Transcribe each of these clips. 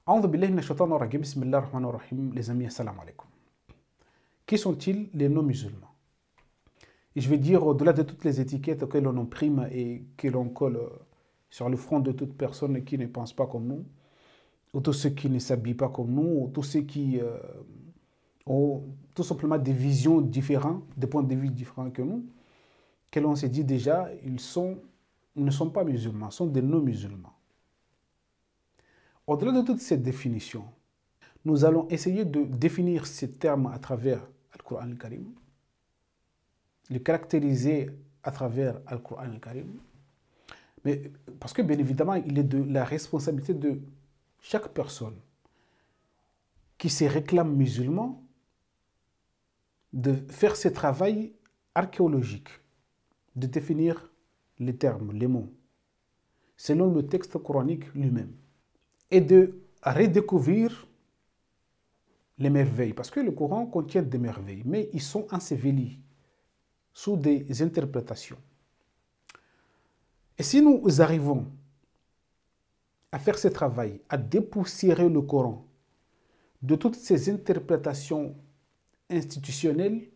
A'udhu billahi minash shaitanir rajim. Bismillahir rahmanir rahim. Les amis, assalamu alaikum. Qui sont-ils les non-musulmans? Et je vais dire, au-delà de toutes les étiquettes que l'on imprime et que l'on colle sur le front de toute personne qui ne pense pas comme nous, ou tous ceux qui ne s'habillent pas comme nous, ou tous ceux qui ont tout simplement des visions différentes, des points de vue différents que nous, que l'on s'est dit déjà, ils ne sont pas musulmans, sont des non-musulmans. Au-delà de toutes ces définitions, nous allons essayer de définir ces termes à travers Al-Qur'an al-Karim, le caractériser à travers Al-Qur'an al-Karim, mais parce que bien évidemment, il est de la responsabilité de chaque personne qui se réclame musulman de faire ce travail archéologique, de définir les termes, les mots, selon le texte coranique lui-même, et de redécouvrir les merveilles, parce que le Coran contient des merveilles, mais ils sont ensevelis sous des interprétations. Et si nous arrivons à faire ce travail, à dépoussiérer le Coran de toutes ces interprétations institutionnelles,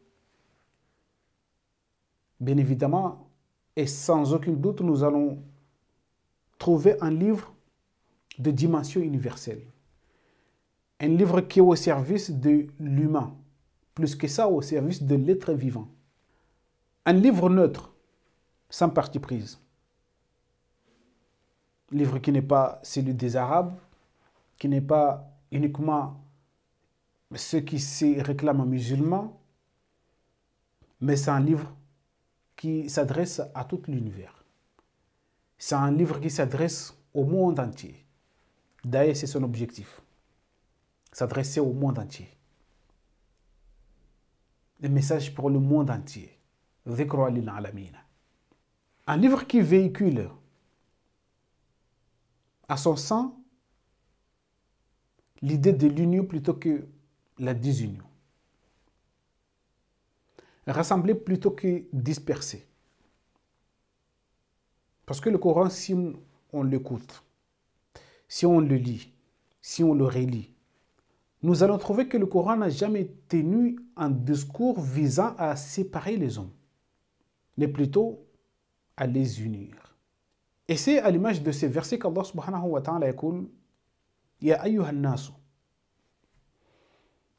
bien évidemment, et sans aucun doute, nous allons trouver un livre de dimension universelle. Un livre qui est au service de l'humain, plus que ça, au service de l'être vivant. Un livre neutre, sans parti prise. Un livre qui n'est pas celui des Arabes, qui n'est pas uniquement ceux qui se réclament musulmans, mais c'est un livre qui s'adresse à tout l'univers. C'est un livre qui s'adresse au monde entier. D'ailleurs, c'est son objectif. S'adresser au monde entier. Un message pour le monde entier. Un livre qui véhicule à son sein l'idée de l'union plutôt que la désunion. Rassembler plutôt que disperser. Parce que le Coran, si on l'écoute, si on le lit, si on le relit, nous allons trouver que le Coran n'a jamais tenu un discours visant à séparer les hommes, mais plutôt à les unir. Et c'est à l'image de ces versets qu'Allah subhanahu wa ta'ala yaqul Ya ayyuhan nasu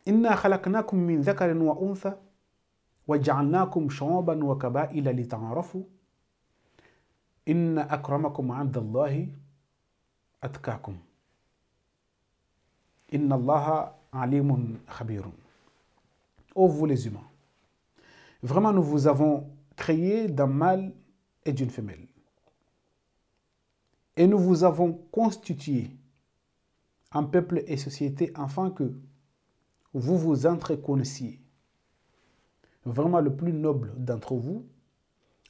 inna khalaqnakum min dhakarin wa untha wa ja'alnakum shu'uban wa qaba'ila lita'arafu inna akramakum 'inda Allahi atqakum inna Allaha alimun khabirun. Ô vous les humains, vraiment nous vous avons créé d'un mâle et d'une femelle. Et nous vous avons constitué en peuple et société afin que vous vous entreconnaissiez. Vraiment le plus noble d'entre vous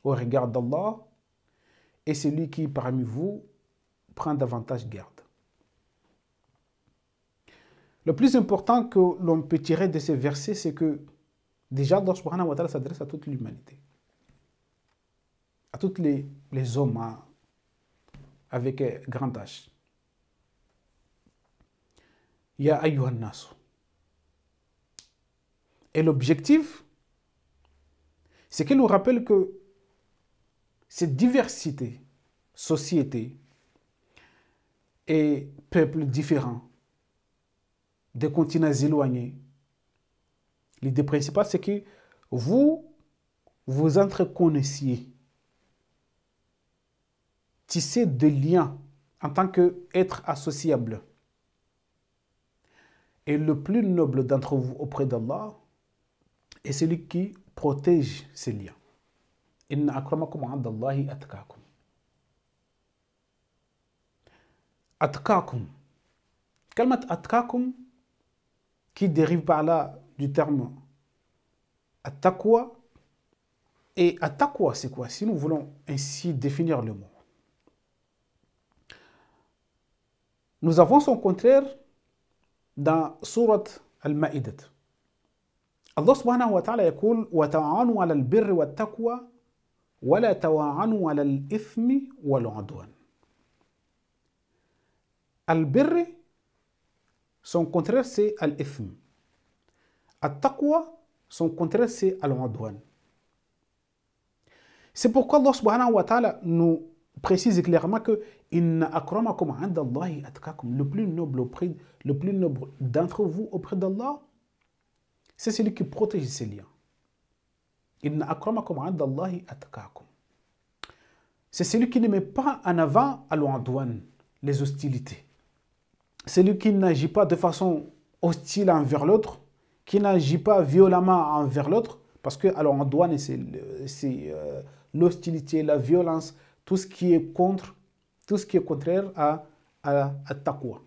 au regard d'Allah est celui qui parmi vous prend davantage garde. Le plus important que l'on peut tirer de ces versets, c'est que déjà Allah subhanahu wa ta'ala s'adresse à toute l'humanité, à tous les hommes avec grand H. Ya ayyuhan nasu. Et l'objectif, c'est qu'il nous rappelle que cette diversité, société et peuples différents, des continents éloignés, l'idée principale, c'est que vous vous entreconnaissiez, tisser des liens en tant qu'être associable. Et le plus noble d'entre vous auprès d'Allah est celui qui protège ces liens. Inna akramakum 'inda Allahi atqakum. Atqakum. Kalmat atqakum qui dérive par là du terme at-taqwa. Et at-taqwa, c'est quoi? Si nous voulons ainsi définir le mot. Nous avons son contraire dans Surat Al-Ma'idah. Allah subhanahu wa ta'ala yaqul wa ta'awanu 'ala al-birri wat-taqwa wa la ta'awanu 'ala al-ithmi wal-'udwan. Al-birri son contraire c'est al-ithm. At-taqwa, son contraire c'est al-udwan. C'est pourquoi Allah subhanahu wa ta'ala nous précise clairement que inna akramakum 'inda Allahi atqakum, le plus noble d'entre vous auprès d'Allah, c'est celui qui protège ses liens. Inna akramakum 'inda Allahi atqakum. C'est celui qui ne met pas en avant al-udwan, les hostilités. Celui qui n'agit pas de façon hostile envers l'autre, qui n'agit pas violemment envers l'autre, parce que al-udwan c'est l'hostilité, la violence, tout ce qui est contraire à taqwa.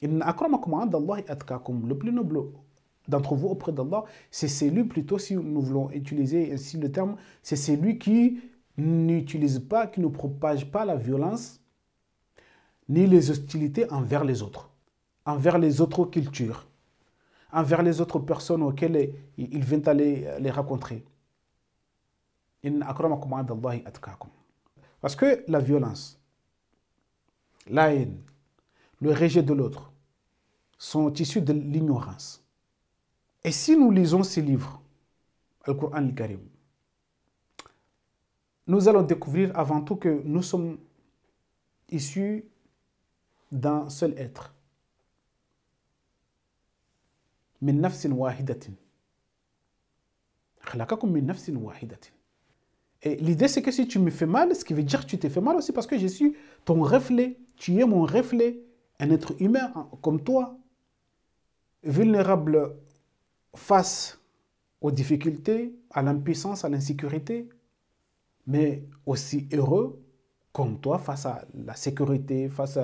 Inna akramakum 'inda Allahi atqakum, le plus noble d'entre vous auprès d'Allah, c'est celui, plutôt si nous voulons utiliser ainsi le terme, c'est celui qui n'utilise pas, qui ne propage pas la violence ni les hostilités envers les autres cultures, envers les autres personnes auxquelles il vient aller les rencontrer. Inna akramakum 'inda Allahi atqakum. Parce que la violence, la haine, le rejet de l'autre sont issus de l'ignorance. Et si nous lisons ces livres, Al-Qur'an al-Karim, nous allons découvrir avant tout que nous sommes issus d'un seul être. Min nafsin wahidatin. Khalaqakum min nafsin wahidatin. Et l'idée, c'est que si tu me fais mal, ce qui veut dire que tu t'es fait mal aussi parce que je suis ton reflet. Tu es mon reflet, un être humain comme toi, vulnérable face aux difficultés, à l'impuissance, à l'insécurité, mais aussi heureux comme toi face à la sécurité, face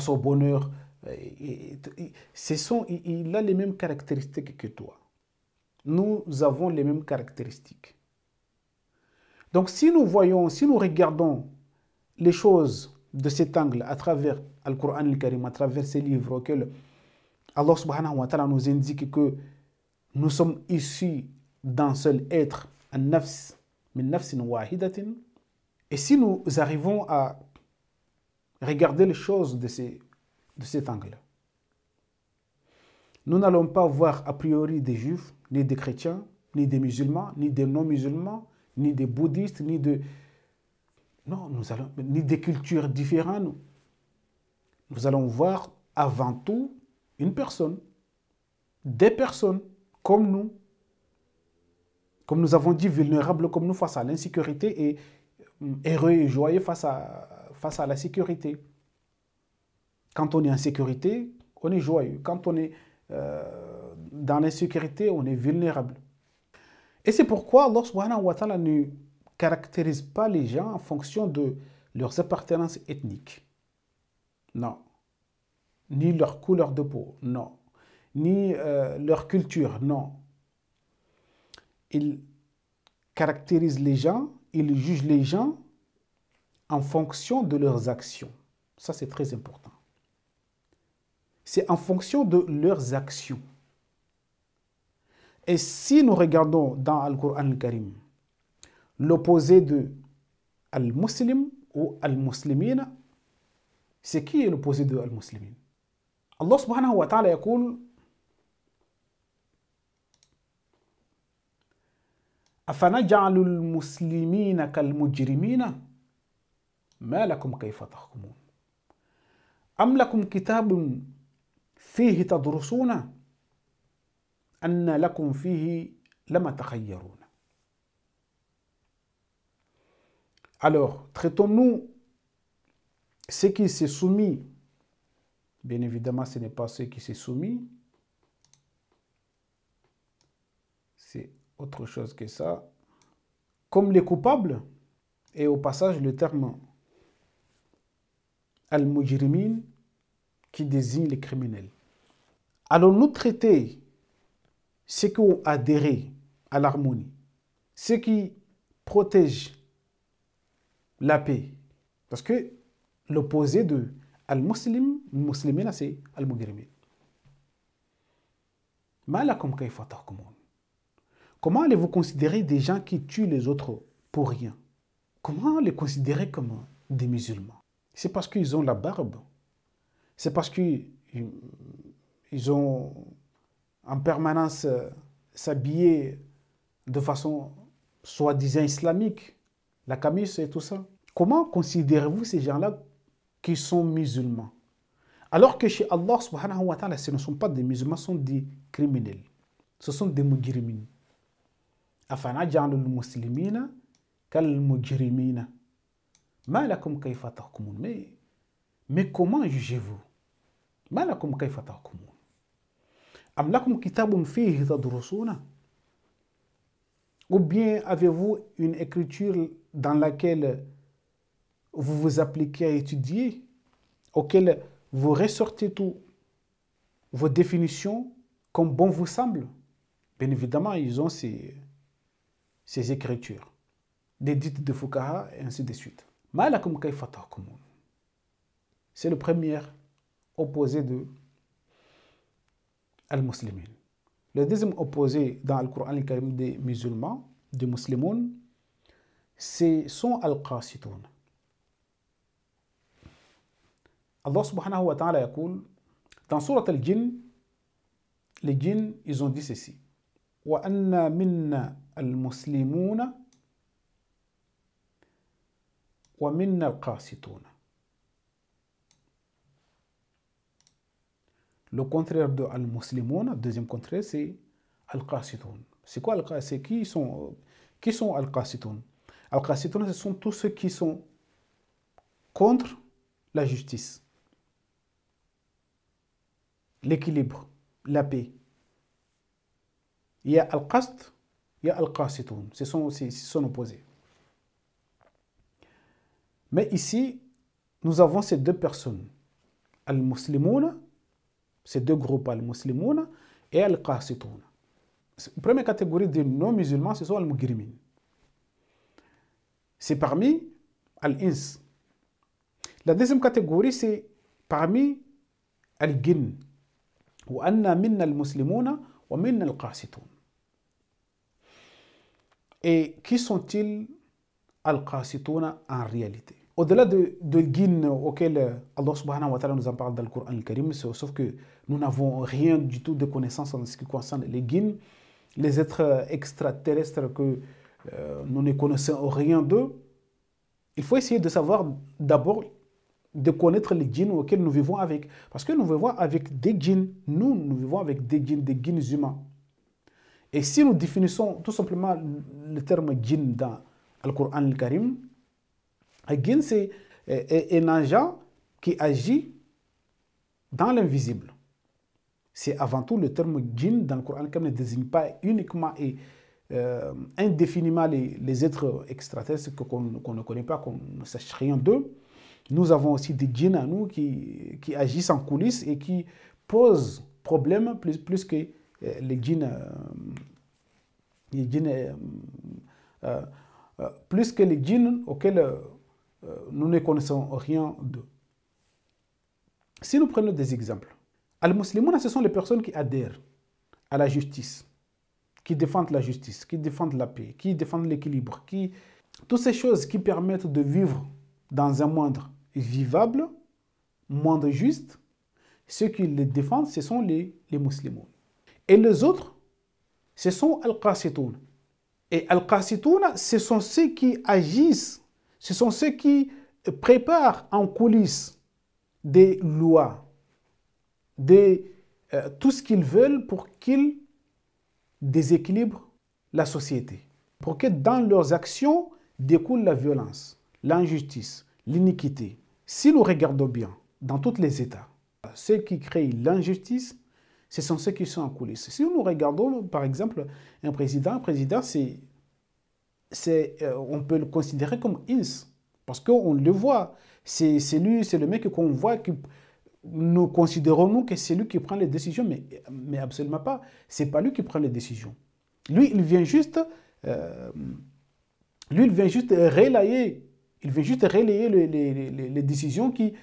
au bonheur. Il a les mêmes caractéristiques que toi. Nous avons les mêmes caractéristiques. Donc si nous regardons les choses de cet angle à travers Al-Qur'an al-Karim, à travers ces livres auxquels Allah subhanahu wa ta'ala nous indique que nous sommes issus d'un seul être, an-nafs, min nafsin wahidatin, et si nous arrivons à regarder les choses de cet angle, nous n'allons pas voir a priori des juifs, ni des chrétiens, ni des musulmans, ni des non-musulmans, ni des bouddhistes, ni des cultures différentes. Nous allons voir avant tout une personne, des personnes comme nous avons dit, vulnérables comme nous face à l'insécurité et heureux et joyeux face à la sécurité. Quand on est en sécurité, on est joyeux. Quand on est dans l'insécurité, on est vulnérable. Et c'est pourquoi Allah subhanahu wa ta'ala ne caractérise pas les gens en fonction de leurs appartenances ethniques. Non. Ni leur couleur de peau, non. Ni leur culture, non. Il caractérise les gens, il juge les gens en fonction de leurs actions. Ça, c'est très important. C'est en fonction de leurs actions. Et si nous regardons dans Al-Qur'an al-Karim, l'opposé de al-muslim ou al-muslimina, c'est qui est l'opposé de al-muslimin? Allah subhanahu wa ta'ala يقول أفنجعل المسلمين كالمجرمين ما لكم كيف تحكمون أم لكم كتاب فيه تدرسون أن لكم فيه لما تخيرون. Alors, traitons-nous ceux qui s'est soumis. Bien évidemment, ce n'est pas ceux qui s'est soumis. C'est autre chose que ça. Comme les coupables, et au passage le terme al-mujrimin qui désigne les criminels. Allons-nous traiter ceux qui ont adhéré à l'harmonie, ceux qui protègent la paix? Parce que l'opposé de al-muslim, muslimina, c'est al-mujrimin. Ma lakum kayfa tahkumun. Comment allez-vous considérer des gens qui tuent les autres pour rien? Comment les considérer comme des musulmans? C'est parce qu'ils ont la barbe. C'est parce qu'ils ils ont en permanence s'habiller de façon soi-disant islamique, la camis et tout ça. Comment considérez-vous ces gens-là qui sont musulmans? Alors que chez Allah subhanahu wa ta'ala, ce ne sont pas des musulmans, ce sont des criminels. Ce sont des mujrimines. Afana ja'alul muslimina kal mujrimina. Ma lakum kayfa tahkumun. Mais comment jugez-vous? Ma lakum kayfa tahkumun. Am lakum kitabun fihi tadrusuna. Ou bien avez-vous une écriture dans laquelle vous vous appliquez à étudier, auquel vous ressortez toutes vos définitions comme bon vous semble? Bien évidemment, ils ont ces écritures, des dites de Fuqaha et ainsi de suite. Ma lakum kayfa tahkumun. C'est le premier opposé de al-muslimin. Le deuxième opposé dans le Coran al-Karim des musulmans, des musulmans, sont al-qasitun. Allah subhanahu wa ta'ala yaqul, dans surat al-Jinn, les djinns, ils ont dit ceci. Wa anna minna al-muslimuna wa minna al-qasitun. Le contraire de al-muslimuna, deuxième contraire, c'est al-qasitun. C'est quoi al-qasitun? Qui sont al-qasitun? Al-qasitun, ce sont tous ceux qui sont contre la justice, l'équilibre, la paix. Il y a al-qast, il y a al-qasitun. Ce sont opposés. Mais ici, nous avons ces deux personnes. Al-muslimuna, ces deux groupes, al-muslimuna et al-qasitun. La première catégorie de non-musulmans, ce sont al-mujrimin. C'est parmi al-ins. La deuxième catégorie, c'est parmi al-jinn. Wa anna minna al-muslimuna wa minna al-qasitun. Et qui sont-ils al-qasituna en réalité? Au-delà de djinn auquel Allah subhanahu wa ta'ala nous en parle dans le Coran al-Karim, sauf que nous n'avons rien du tout de connaissance en ce qui concerne les djinns, les êtres extraterrestres que nous ne connaissons rien d'eux. Il faut essayer de savoir d'abord, de connaître les djinns auxquels nous vivons avec. Parce que nous vivons avec des djinns, nous vivons avec des djinns humains. Et si nous définissons tout simplement le terme djinn dans le Coran al-Karim, un djinn, c'est un agent qui agit dans l'invisible. C'est avant tout le terme djinn dans le Coran al-Karim ne désigne pas uniquement et indéfiniment les êtres extraterrestres qu'on ne connaît pas, qu'on ne sache rien d'eux. Nous avons aussi des djinns à nous qui agissent en coulisses et qui posent problème plus que les djinns, plus que les djinns auxquels nous ne connaissons rien d'eux. Si nous prenons des exemples, al-muslimuna, ce sont les personnes qui adhèrent à la justice, qui défendent la justice, qui défendent la paix, qui défendent l'équilibre, toutes ces choses qui permettent de vivre dans un monde vivable, monde juste. Ceux qui les défendent, ce sont les musulmans. Et les autres, ce sont al-qasitun. Et al-qasitun, ce sont ceux qui agissent, ce sont ceux qui préparent en coulisses des lois, tout ce qu'ils veulent pour qu'ils déséquilibrent la société. Pour que dans leurs actions découle la violence, l'injustice, l'iniquité. Si nous regardons bien, dans tous les États, ceux qui créent l'injustice, ce sont ceux qui sont en coulisses. Si nous regardons, par exemple, un président, on peut le considérer comme ins, parce qu'on le voit. C'est le mec qu'on voit, nous considérons que c'est lui qui prend les décisions, mais absolument pas. Ce n'est pas lui qui prend les décisions. Lui, il vient juste relayer les décisions qui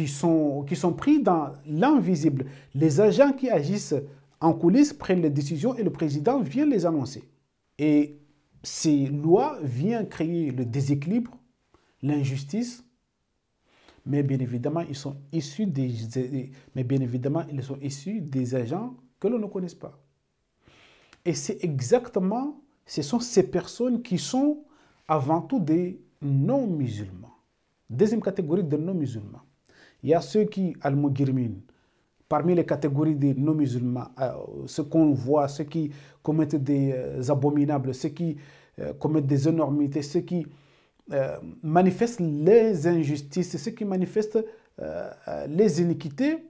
sont prises dans l'invisible. Les agents qui agissent en coulisses prennent les décisions et le président vient les annoncer. Et ces lois viennent créer le déséquilibre, l'injustice. mais bien évidemment, ils sont issus ils sont issus des agents que l'on ne connaisse pas. Et ce sont ces personnes qui sont avant tout des non-musulmans. Deuxième catégorie de non-musulmans. Il y a ceux qui, al-mujrimin, parmi les catégories des non-musulmans, ceux qu'on voit, ceux qui commettent des abominables, ceux qui commettent des énormités, ceux qui manifestent les injustices, ceux qui manifestent les iniquités,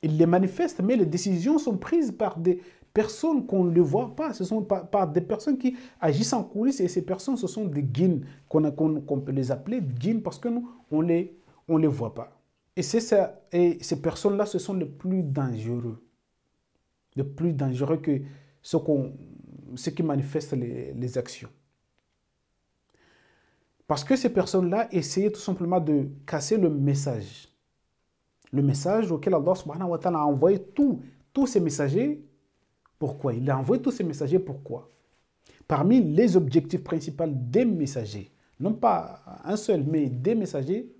ils les manifestent, mais les décisions sont prises par des personnes qu'on ne voit pas. Ce sont par des personnes qui agissent en coulisses, et ces personnes, ce sont des djinns, qu'on peut les appeler djinns parce que nous, on les voit pas. Et ces personnes-là, ce sont les plus dangereux que ceux qui manifestent les actions. Parce que ces personnes-là essayaient tout simplement de casser le message auquel Allah subhanahu wa ta'ala a envoyé tous ces messagers. Pourquoi? Il a envoyé tous ces messagers, pourquoi? Parmi les objectifs principaux des messagers, non pas un seul, mais des messagers,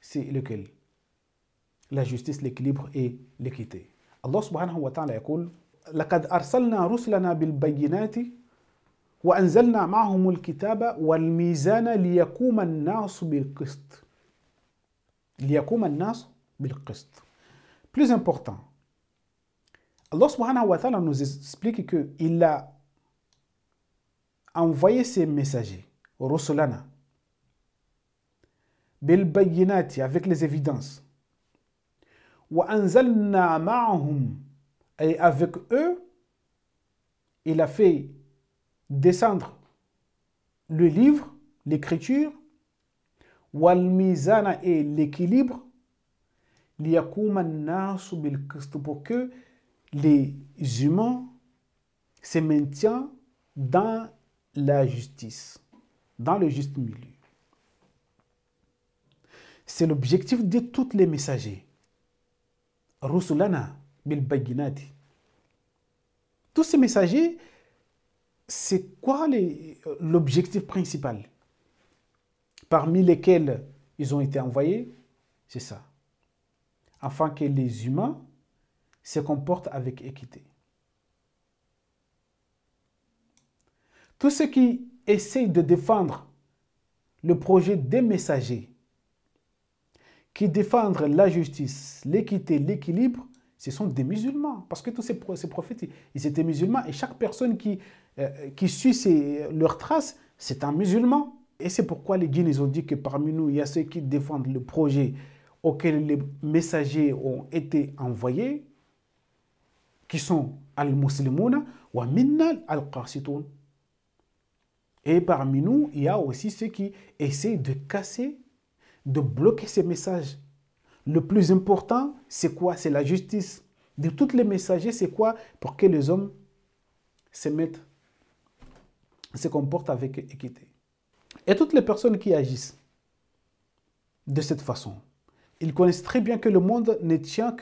c'est lequel? La justice, l'équilibre et l'équité. Allah subhanahu wa ta'ala يقول لقد أرسلنا رسلنا بالبينات وأنزلنا معهم الكتاب والميزان ليقوم الناس بالقسط. ليقوم الناس بالقسط. Plus important, Allah subhanahu wa ta'ala nous explique qu'il a envoyé ses messagers, rusulana, bil bayyinati, avec les évidences. Wa anzalna ma'ahum, et avec eux, il a fait descendre le livre, l'écriture, wal mizana, et l'équilibre, liyakuma an-nasu bil qist, pour que les humains se maintiennent dans la justice, dans le juste milieu. C'est l'objectif de tous les messagers. Rusulana bil bayyinati. Tous ces messagers, c'est quoi l'objectif principal parmi lesquels ils ont été envoyés? C'est ça. Afin que les humains se comportent avec équité. Tous ceux qui essayent de défendre le projet des messagers, qui défendent la justice, l'équité, l'équilibre, ce sont des musulmans. Parce que tous ces prophètes, ils étaient musulmans, et chaque personne qui suit leurs traces, c'est un musulman. Et c'est pourquoi les djinns, ils ont dit que parmi nous, il y a ceux qui défendent le projet auquel les messagers ont été envoyés, qui sont al-muslimuna wa minna al-qasitun. Et parmi nous, il y a aussi ceux qui essaient de casser, de bloquer ces messages. Le plus important, c'est quoi? C'est la justice. De tous les messagers, c'est quoi? Pour que les hommes se comportent avec équité. Et toutes les personnes qui agissent de cette façon, ils connaissent très bien que le monde ne tient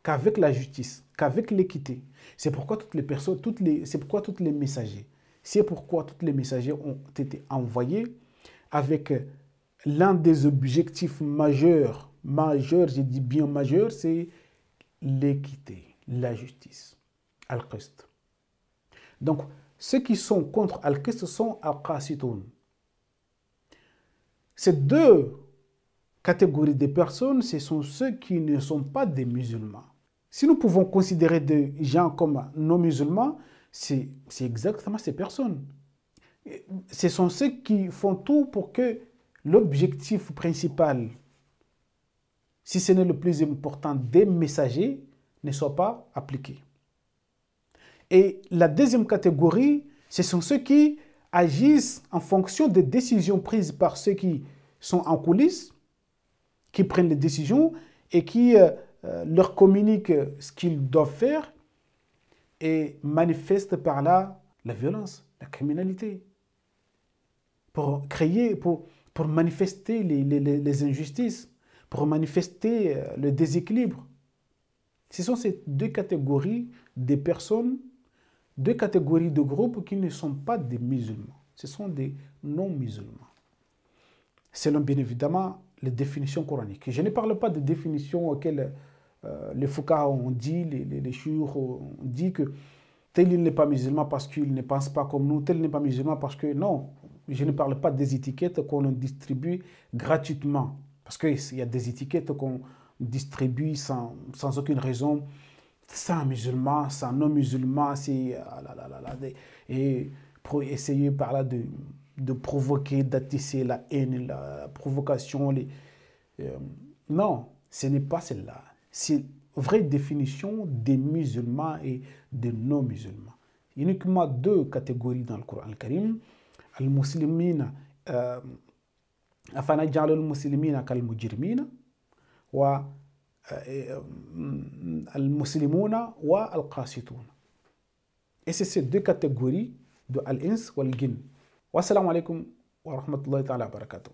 qu'avec la justice, qu'avec l'équité. C'est pourquoi tous les messagers ont été envoyés avec l'un des objectifs majeurs, je dis bien majeur, c'est l'équité, la justice. Al-Qist. Donc, ceux qui sont contre Al-Qist sont Al-Qasitun. Ces deux catégories de personnes, ce sont ceux qui ne sont pas des musulmans. Si nous pouvons considérer des gens comme non-musulmans, c'est exactement ces personnes. Ce sont ceux qui font tout pour que l'objectif principal, si ce n'est le plus important des messagers, ne soit pas appliqué. Et la deuxième catégorie, ce sont ceux qui agissent en fonction des décisions prises par ceux qui sont en coulisses, qui prennent les décisions et qui leur communiquent ce qu'ils doivent faire et manifestent par là la violence, la criminalité, pour manifester les injustices, pour manifester le déséquilibre. Ce sont ces deux catégories de personnes, deux catégories de groupes qui ne sont pas des musulmans. Ce sont des non-musulmans. Selon bien évidemment les définitions coraniques. Je ne parle pas des définitions auxquelles les Foucault ont dit, les chouïrs ont dit que tel il n'est pas musulman parce qu'il ne pense pas comme nous, tel n'est pas musulman parce que non. Je ne parle pas des étiquettes qu'on distribue gratuitement. Parce qu'il y a des étiquettes qu'on distribue sans aucune raison. C'est un musulman, c'est un non-musulman, et pour essayer par là de provoquer, d'attiser la haine, la provocation. Non, ce n'est pas celle-là. C'est une vraie définition des musulmans et des non-musulmans. Il y a uniquement deux catégories dans le Coran al-Karim. Al-Muslimina, أفنجعل المسلمين كالمجرمين والمسلمون والقاسطون. Et c'est ces deux catégories de Al-Ins wal-Jinn. Wassalamu alaikum wa rahmatullahi ta'ala wa barakatuh.